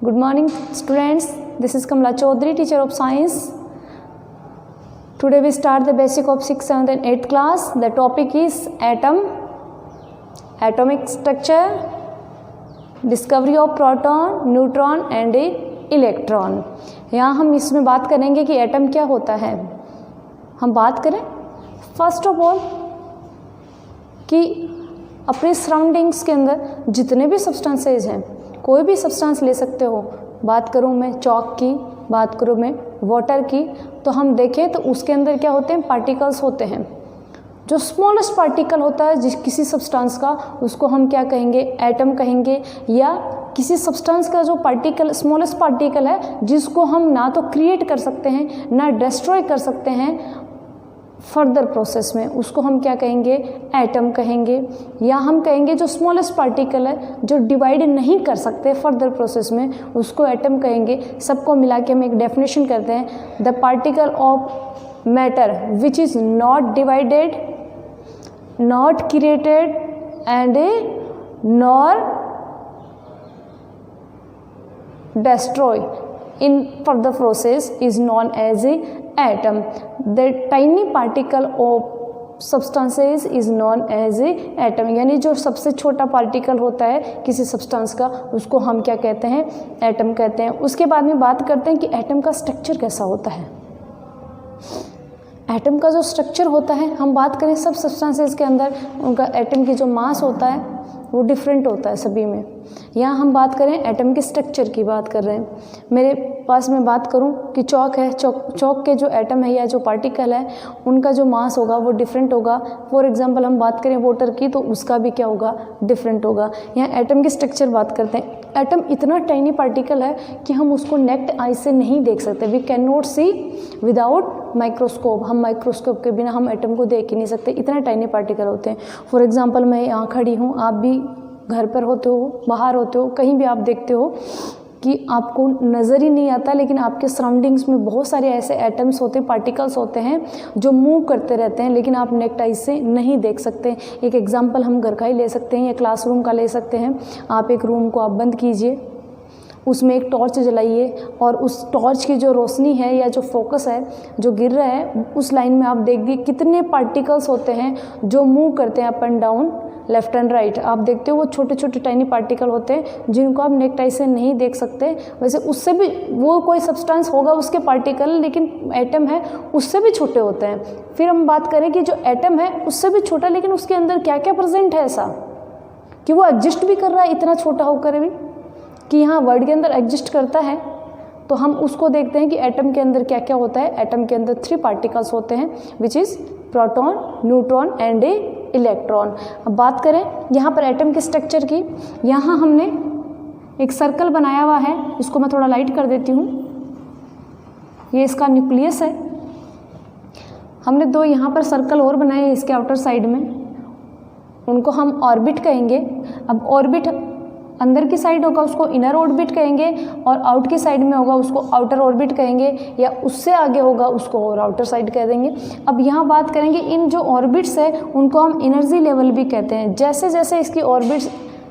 Good morning students, this is Kamala Chaudhary, teacher of science. Today we start the basic of 6th, 7th and 8th class. The topic is atom, atomic structure, discovery of proton, neutron and electron. यहाँ हम इसमें बात करेंगे कि atom क्या होता है. हम बात करें फर्स्ट ऑफ ऑल कि अपने सराउंडिंग्स के अंदर जितने भी सब्सटेंसेज हैं, कोई भी सब्सटेंस ले सकते हो. बात करूँ मैं चॉक की, बात करूँ मैं वाटर की, तो हम देखें तो उसके अंदर क्या होते हैं, पार्टिकल्स होते हैं. जो स्मॉलेस्ट पार्टिकल होता है जिस किसी सब्सटेंस का, उसको हम क्या कहेंगे, एटम कहेंगे. या किसी सब्सटेंस का जो पार्टिकल स्मॉलेस्ट पार्टिकल है जिसको हम ना तो क्रिएट कर सकते हैं ना डिस्ट्रॉय कर सकते हैं फर्दर प्रोसेस में, उसको हम क्या कहेंगे, एटम कहेंगे. या हम कहेंगे जो स्मॉलेस्ट पार्टिकल है जो डिवाइड नहीं कर सकते फर्दर प्रोसेस में, उसको एटम कहेंगे. सबको मिला के हम एक डेफिनेशन करते हैं, the particle of matter which is not divided, not created and nor destroy in further process is known as a atom. The tiny particle of substances is known as a atom. यानी जो सबसे छोटा particle होता है किसी substance का, उसको हम क्या कहते हैं, एटम कहते हैं. उसके बाद में बात करते हैं कि एटम का स्ट्रक्चर कैसा होता है. एटम का जो स्ट्रक्चर होता है, हम बात करें सब सब्सटेंसेस के अंदर उनका एटम की जो मास होता है वो डिफरेंट होता है सभी में. यहाँ हम बात करें एटम के स्ट्रक्चर की बात कर रहे हैं. मेरे पास मैं बात करूँ कि चॉक है, चॉक के जो एटम है या जो पार्टिकल है उनका जो मास होगा वो डिफरेंट होगा. फॉर एग्जांपल हम बात करें वाटर की तो उसका भी क्या होगा, डिफरेंट होगा. यहाँ एटम की स्ट्रक्चर बात करते हैं. एटम इतना टाइनी पार्टिकल है कि हम उसको नेक्ड आई से नहीं देख सकते. We can not see without microscope. हम माइक्रोस्कोप के बिना हम एटम को देख ही नहीं सकते, इतने टाइनी पार्टिकल होते हैं. फॉर एग्जांपल मैं यहाँ खड़ी हूँ, आप भी घर पर होते हो, बाहर होते हो, कहीं भी आप देखते हो कि आपको नज़र ही नहीं आता, लेकिन आपके सराउंडिंग्स में बहुत सारे ऐसे एटम्स होते हैं, पार्टिकल्स होते हैं जो मूव करते रहते हैं, लेकिन आप नेक्ड आई से नहीं देख सकते. एक एग्जांपल हम घर का ही ले सकते हैं या क्लासरूम का ले सकते हैं. आप एक रूम को आप बंद कीजिए, उसमें एक टॉर्च जलाइए और उस टॉर्च की जो रोशनी है या जो फोकस है जो गिर रहा है उस लाइन में आप देखिए कितने पार्टिकल्स होते हैं जो मूव करते हैं up and down, left and right. आप देखते हो वो छोटे छोटे टाइनी पार्टिकल होते हैं जिनको आप नेक्ड आई से नहीं देख सकते. वैसे उससे भी वो कोई सब्सटेंस होगा उसके पार्टिकल, लेकिन एटम है उससे भी छोटे होते हैं. फिर हम बात करें कि जो एटम है उससे भी छोटा, लेकिन उसके अंदर क्या क्या प्रेजेंट है ऐसा कि वो एग्जिस्ट भी कर रहा है इतना छोटा होकर भी, कि यहाँ वर्ड के अंदर एग्जिस्ट करता है. तो हम उसको देखते हैं कि एटम के अंदर क्या क्या होता है. एटम के अंदर 3 पार्टिकल्स होते हैं which is proton, neutron and electron. अब बात करें यहाँ पर एटम के स्ट्रक्चर की, यहाँ हमने एक सर्कल बनाया हुआ है, इसको मैं थोड़ा लाइट कर देती हूँ. ये इसका न्यूक्लियस है. हमने 2 यहाँ पर सर्कल और बनाए हैं इसके आउटर साइड में, उनको हम ऑर्बिट कहेंगे. अब ऑर्बिट अंदर की साइड होगा उसको इनर ऑर्बिट कहेंगे, और आउट की साइड में होगा उसको आउटर ऑर्बिट कहेंगे, या उससे आगे होगा उसको और आउटर साइड कह देंगे. अब यहाँ बात करेंगे इन जो ऑर्बिट्स है उनको हम एनर्जी लेवल भी कहते हैं. जैसे जैसे इसकी orbits,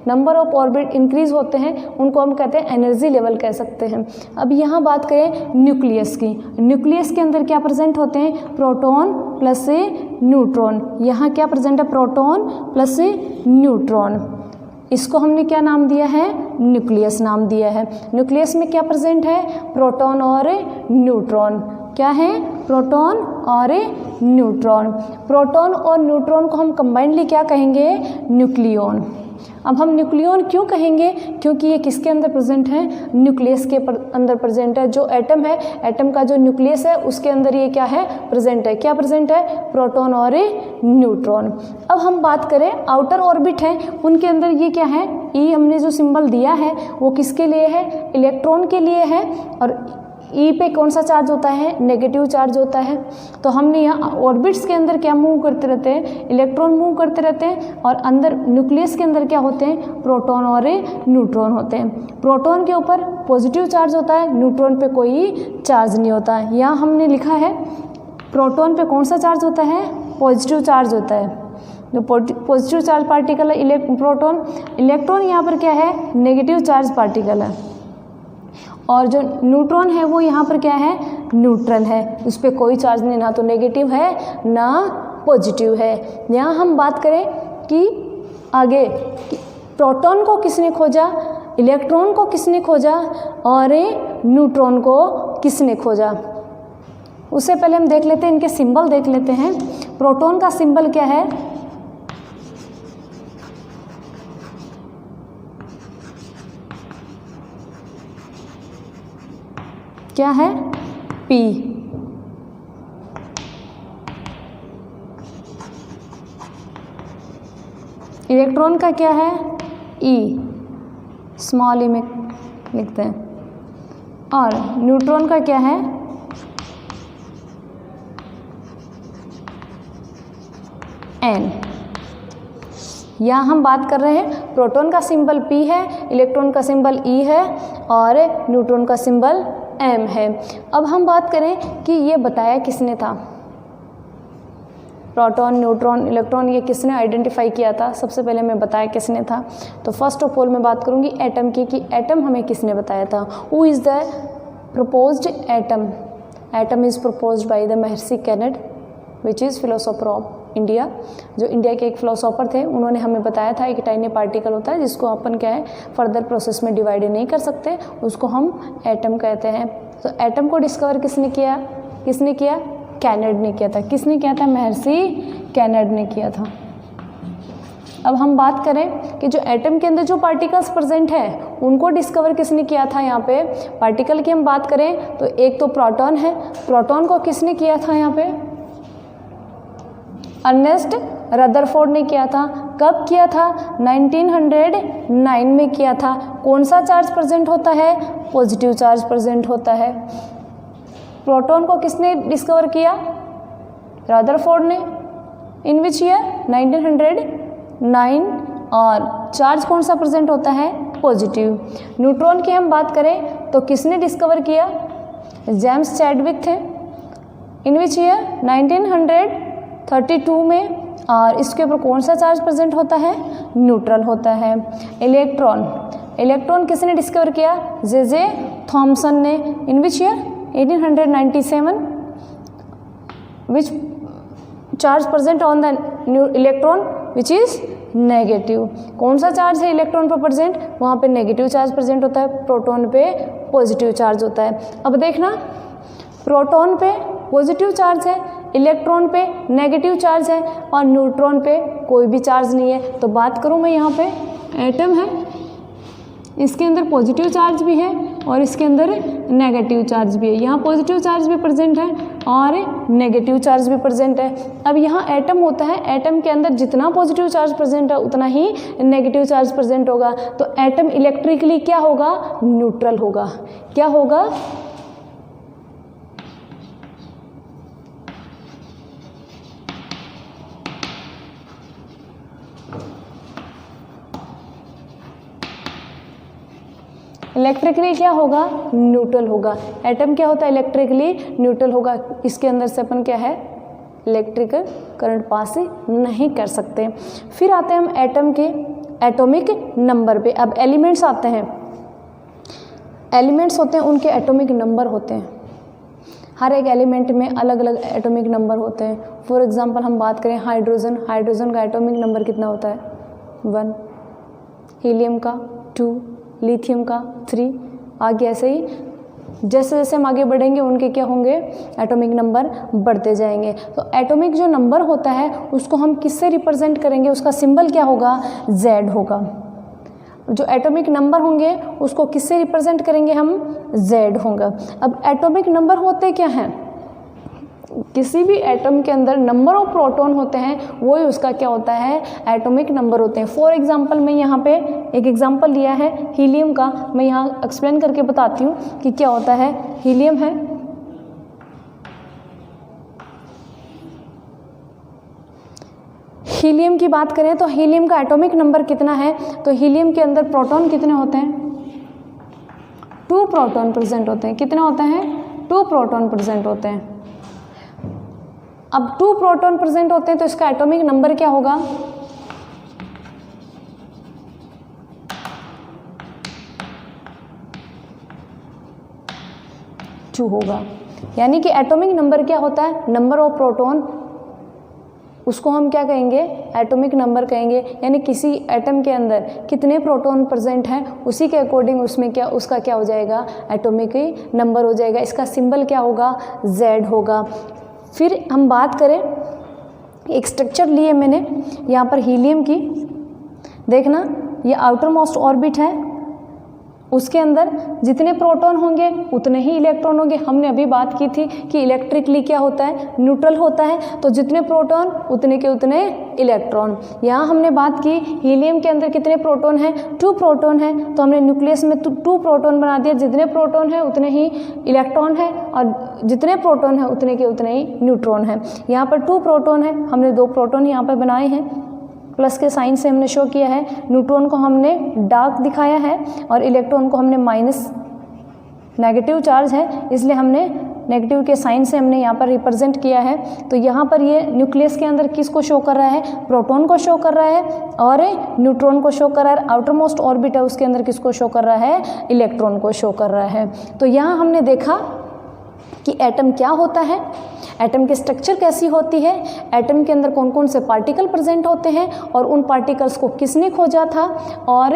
number of orbit increase होते हैं उनको हम कहते हैं एनर्जी लेवल कह सकते हैं. अब यहाँ बात करें न्यूक्लियस की. न्यूक्लियस के अंदर क्या प्रेजेंट होते हैं, प्रोटॉन प्लस न्यूट्रॉन. यहाँ क्या प्रेजेंट है, प्रोटॉन प्लस न्यूट्रॉन. इसको हमने क्या नाम दिया है, न्यूक्लियस नाम दिया है. न्यूक्लियस में क्या प्रेजेंट है, प्रोटॉन और न्यूट्रॉन. क्या है, प्रोटॉन और न्यूट्रॉन. प्रोटॉन और न्यूट्रॉन को हम कंबाइंडली क्या कहेंगे, न्यूक्लियॉन. अब हम न्यूक्लियॉन क्यों कहेंगे, क्योंकि ये किसके अंदर प्रेजेंट है, न्यूक्लियस के अंदर प्रेजेंट है. जो एटम है, एटम का जो न्यूक्लियस है उसके अंदर ये क्या है, प्रेजेंट है. क्या प्रेजेंट है, प्रोटॉन और न्यूट्रॉन. अब हम बात करें आउटर ऑर्बिट है, उनके अंदर ये क्या है, ई हमने जो सिंबल दिया है वो किसके लिए है, इलेक्ट्रॉन के लिए है. और ई पे कौन सा चार्ज होता है, नेगेटिव चार्ज होता है. तो हमने यहाँ ऑर्बिट्स के अंदर क्या मूव करते रहते हैं, इलेक्ट्रॉन मूव करते रहते हैं, और अंदर न्यूक्लियस के अंदर क्या होते हैं, प्रोटॉन और न्यूट्रॉन होते हैं. प्रोटॉन के ऊपर पॉजिटिव चार्ज होता है, न्यूट्रॉन पे कोई चार्ज नहीं होता है. यहाँ हमने लिखा है प्रोटॉन पे कौन सा चार्ज होता है, पॉजिटिव चार्ज होता है. जो पॉजिटिव चार्ज पार्टिकल है प्रोटॉन. इलेक्ट्रॉन यहाँ पर क्या है, नेगेटिव चार्ज पार्टिकल है. और जो न्यूट्रॉन है वो यहाँ पर क्या है, न्यूट्रल है, उस पर कोई चार्ज नहीं, ना तो नेगेटिव है ना पॉजिटिव है। यहाँ हम बात करें कि आगे प्रोटॉन को किसने खोजा, इलेक्ट्रॉन को किसने खोजा और न्यूट्रॉन को किसने खोजा। उससे पहले हम देख लेते हैं, इनके सिंबल देख लेते हैं। प्रोटॉन का सिंबल क्या है, क्या है, P। इलेक्ट्रॉन का क्या है, E, स्मॉल ई में लिखते हैं। और न्यूट्रॉन का क्या है, N। यहाँ हम बात कर रहे हैं प्रोटॉन का सिंबल P है, इलेक्ट्रॉन का सिंबल E है और न्यूट्रॉन का सिंबल M है। अब हम बात करें कि ये बताया किसने था, प्रोटॉन, न्यूट्रॉन, इलेक्ट्रॉन, ये किसने आइडेंटिफाई किया था। सबसे पहले मैं बताया किसने था, तो फर्स्ट ऑफ ऑल मैं बात करूँगी एटम की, कि एटम हमें किसने बताया था। Who is the proposed atom, atom is proposed by the Maharshi Kanad which is philosopher of India. जो इंडिया के एक फिलोसोफर थे, उन्होंने हमें बताया था एक टाइनी पार्टिकल होता है जिसको अपन क्या है फर्दर प्रोसेस में डिवाइड नहीं कर सकते, उसको हम एटम कहते हैं। तो एटम को डिस्कवर किसने किया, किसने किया, कैनेड ने किया था। किसने किया था, महर्षि कैनेड ने किया था। अब हम बात करें कि जो एटम के अंदर जो पार्टिकल्स प्रेजेंट है उनको डिस्कवर किसने किया था। यहाँ पे पार्टिकल की हम बात करें तो एक तो प्रोटॉन है, प्रोटॉन को किसने किया था, यहाँ पे अर्नेस्ट रदरफोर्ड ने किया था। कब किया था, 1909 में किया था। कौन सा चार्ज प्रेजेंट होता है, पॉजिटिव चार्ज प्रेजेंट होता है। प्रोटॉन को किसने डिस्कवर किया, रदरफोर्ड ने। In which year, 1909। और चार्ज कौन सा प्रेजेंट होता है, पॉजिटिव। न्यूट्रॉन की हम बात करें तो किसने डिस्कवर किया, जेम्स चैडविक थे। इन विच ईयर, 1932 में। और इसके ऊपर कौन सा चार्ज प्रेजेंट होता है, न्यूट्रल होता है। इलेक्ट्रॉन, इलेक्ट्रॉन किसने डिस्कवर किया, जे थॉमसन ने। In which year, 1897। Which charge present on the electron which is negative. कौन सा चार्ज है इलेक्ट्रॉन पर प्रेजेंट, वहाँ पे नेगेटिव चार्ज प्रेजेंट होता है, प्रोटॉन पे पॉजिटिव चार्ज होता है। अब देखना, प्रोटॉन पे पॉजिटिव चार्ज है, इलेक्ट्रॉन पे नेगेटिव चार्ज है और न्यूट्रॉन पे कोई भी चार्ज नहीं है। तो बात करूँ मैं, यहाँ पे एटम है, इसके अंदर पॉजिटिव चार्ज भी है और इसके अंदर नेगेटिव चार्ज भी है। यहाँ पॉजिटिव चार्ज भी प्रेजेंट है और नेगेटिव चार्ज भी प्रेजेंट है। अब यहाँ एटम होता है, एटम के अंदर जितना पॉजिटिव चार्ज प्रेजेंट है उतना ही नेगेटिव चार्ज प्रेजेंट होगा। तो एटम इलेक्ट्रिकली क्या होगा, न्यूट्रल होगा। क्या होगा, इलेक्ट्रिकली क्या होगा, न्यूट्रल होगा। एटम क्या होता है, इलेक्ट्रिकली न्यूट्रल होगा। इसके अंदर से अपन क्या है, इलेक्ट्रिकल करंट पास नहीं कर सकते। फिर आते हैं हम एटम के एटॉमिक नंबर पे। अब एलिमेंट्स आते हैं, एलिमेंट्स होते हैं उनके एटॉमिक नंबर होते हैं। हर एक एलिमेंट में अलग अलग एटॉमिक नंबर होते हैं। फॉर एग्जांपल हम बात करें हाइड्रोजन, हाइड्रोजन का एटॉमिक नंबर कितना होता है, 1। हीलियम का 2, लिथियम का 3। आगे ऐसे ही जैसे जैसे हम आगे बढ़ेंगे उनके क्या होंगे, एटॉमिक नंबर बढ़ते जाएंगे। तो एटॉमिक जो नंबर होता है उसको हम किससे रिप्रेजेंट करेंगे, उसका सिंबल क्या होगा, Z होगा। जो एटॉमिक नंबर होंगे उसको किससे रिप्रेजेंट करेंगे हम, Z होगा। अब एटॉमिक नंबर होते क्या हैं, किसी भी एटम के अंदर नंबर ऑफ प्रोटॉन होते हैं वो ही उसका क्या होता है, एटॉमिक नंबर होते हैं। फॉर एग्जांपल मैं यहाँ पे एक एग्जांपल लिया है हीलियम का, मैं यहाँ एक्सप्लेन करके बताती हूँ कि क्या होता है। हीलियम है, हीलियम की बात करें तो हीलियम का एटॉमिक नंबर कितना है, तो हीलियम के अंदर प्रोटॉन कितने होते हैं, 2 प्रोटॉन प्रेजेंट होते हैं। कितने होते हैं, 2 प्रोटॉन प्रेजेंट होते हैं। अब 2 प्रोटॉन प्रेजेंट होते हैं तो इसका एटॉमिक नंबर क्या होगा, 2 होगा। यानी कि एटॉमिक नंबर क्या होता है, नंबर ऑफ प्रोटॉन, उसको हम क्या कहेंगे, एटॉमिक नंबर कहेंगे। यानी किसी एटम के अंदर कितने प्रोटॉन प्रेजेंट हैं उसी के अकॉर्डिंग उसमें क्या, उसका क्या हो जाएगा, एटॉमिक नंबर हो जाएगा। इसका सिंबल क्या होगा, Z होगा। फिर हम बात करें, एक स्ट्रक्चर लिए मैंने यहाँ पर हीलियम की, देखना ये आउटर मोस्ट ऑर्बिट है, उसके अंदर जितने प्रोटॉन होंगे उतने ही इलेक्ट्रॉन होंगे। हमने अभी बात की थी कि इलेक्ट्रिकली क्या होता है, न्यूट्रल होता है, तो जितने प्रोटॉन उतने के उतने इलेक्ट्रॉन। यहाँ हमने बात की हीलियम के अंदर कितने प्रोटॉन हैं, 2 प्रोटॉन हैं, तो हमने न्यूक्लियस में 2 प्रोटॉन बना दिया। जितने प्रोटॉन हैं उतने ही इलेक्ट्रॉन है और जितने प्रोटॉन हैं उतने के उतने ही न्यूट्रॉन हैं। यहाँ पर 2 प्रोटॉन है, हमने 2 प्रोटॉन यहाँ पर बनाए हैं, प्लस के साइन से हमने शो किया है। न्यूट्रॉन को हमने डार्क दिखाया है और इलेक्ट्रॉन को हमने माइनस, नेगेटिव चार्ज है इसलिए हमने नेगेटिव के साइन से हमने यहाँ पर रिप्रेजेंट किया है। तो यहाँ पर ये न्यूक्लियस के अंदर किसको शो कर रहा है, प्रोटॉन को शो कर रहा है और न्यूट्रॉन को शो कर रहा है। आउटर मोस्ट ऑर्बिट है उसके अंदर किसको शो कर रहा है, इलेक्ट्रॉन को शो कर रहा है। तो यहाँ हमने देखा कि एटम क्या होता है, एटम की स्ट्रक्चर कैसी होती है, एटम के अंदर कौन कौन से पार्टिकल प्रेजेंट होते हैं और उन पार्टिकल्स को किसने खोजा था, और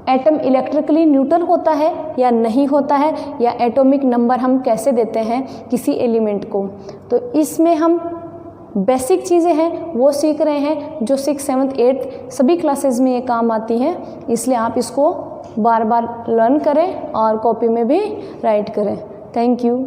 एटम इलेक्ट्रिकली न्यूट्रल होता है या नहीं होता है, या एटॉमिक नंबर हम कैसे देते हैं किसी एलिमेंट को। तो इसमें हम बेसिक चीज़ें हैं वो सीख रहे हैं जो 6th 7th 8th सभी क्लासेस में ये काम आती हैं, इसलिए आप इसको बार बार लर्न करें और कॉपी में भी राइट करें। Thank you.